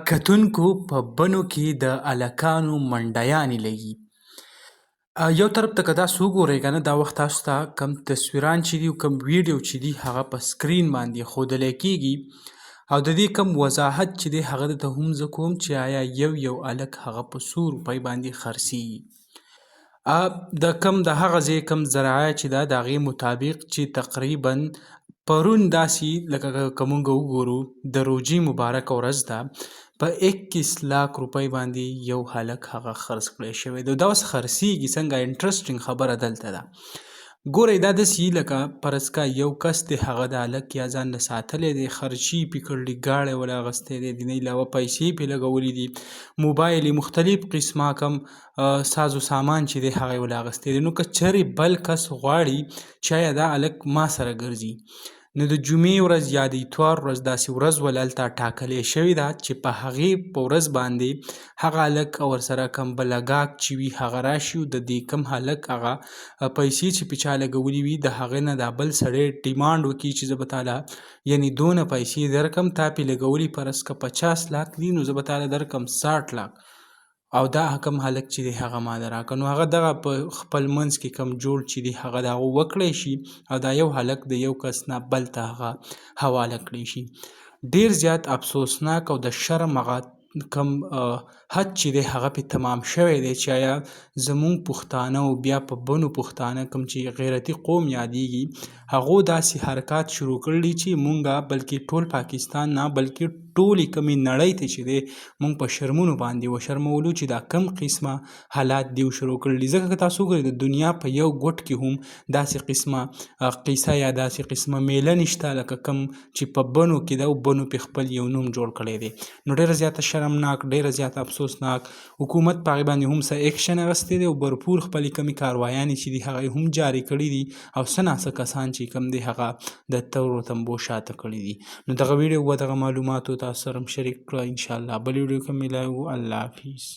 کتونکو په بنو کې د هلکانو منډیانې لګي. یو طرف ته که تاسو وګورئ که نه دا وخت تاسو ته کم تصویران چې دي کم ویډیو چې دي هغه په سکرین باندې ښودلی کېږي او د دې کم وضاحت چې دی هغه درته هم زه کوم چې آیا یو هلک هغه په څو روپۍ باندې خرڅېږي. د کم د هغه ځای کم ذرایع چې ده د هغې مطابق چې تقریبا پرون داسې لکه که موږ وګورو د روژې مبارکه ورځ ده په 21 لاک روپۍ باندې یو هلک هغه خرڅ کړی شوی دی. دا اوس خرڅېږي څنګه انټرسټینګ خبره دلته ده. ګورئ دا داسې لکه فرض که یو کس دی هغه د هلک یا ځان نه ساتلی دی خرچي یې پرې کړي ګاډی ول اخیستی دی د نه علاوه پیسې یې پرې لګولي دي موبایل یې مختلف قسمه کم ساز و سامان چې دی هغه یې ول اخیستی دی. نو که چېرې بل کس غواړي چې آیا دا هلک ما سره ګرځي نو د جمعې ورځ یا د اتوار ورځ داسې ورځ ول هلته ټاکلې شوې ده چې په هغې په ورځ باندې هغه هلک ورسره کم بله ګاک چې وي هغه راشي او د دې کم هلک هغه پیسې چې پې چا لګولي وي د هغې نه دا بل سړی ډیمانډ وکړي چې زه به تاله یعنې دونه پیسې درکم تا پې لګولي فرض که 50 لاک دي نو زه به تاله درکم 60 لاک او دا کم هلک چې دی هغه ما ته راکړه. نو هغه دغه په خپل منځ کې کم جوړ چې دی هغه د هغه وکړی شي او دا یو هلک د یو کس نه بل ته هغه حواله کړی شي. ډیر زیات افسوسناک او د شرم هغه کم حد چې دی هغه پې تمام شوی دی چې آیا زمونږ پښتانه او بیا په بنو پښتانه کم چې غیرتي قوم یادیږي هغو داسې حرکات شروع کړي چې مونږه بلکې ټول پاکستان نه بلکې ټولې کمې نړۍ ته چې دی مونږ په شرمونو باندې وشرمولو چې دا کم قسمه حالات دیو شروع کړي. ځکه که تاسو وګورئ د دنیا په یو ګوټ کې هم داسې قسمه قصه یا داسې قسمه میله نشته لکه کم چې په بنو کې ده او بنو پې خپل یو نوم جوړ کړی دی. نو ډېره زیاته شرمناک ډېره زیاته افسوسناک حکومت په هغې باندې هم څه اکشن اخیستی دی او بھرپور خپلې کمې کاروایانې چې دي هغه هم جاري کړي دي او څه ناڅه کسان چې کم دی هغه د تورو تمبو شاته کړي دي. نو دغه ویډیو و دغه معلوماتو تاسو سره هم شریک کړه انشاءالله بل ویډیو کې میلاو الله حافظ.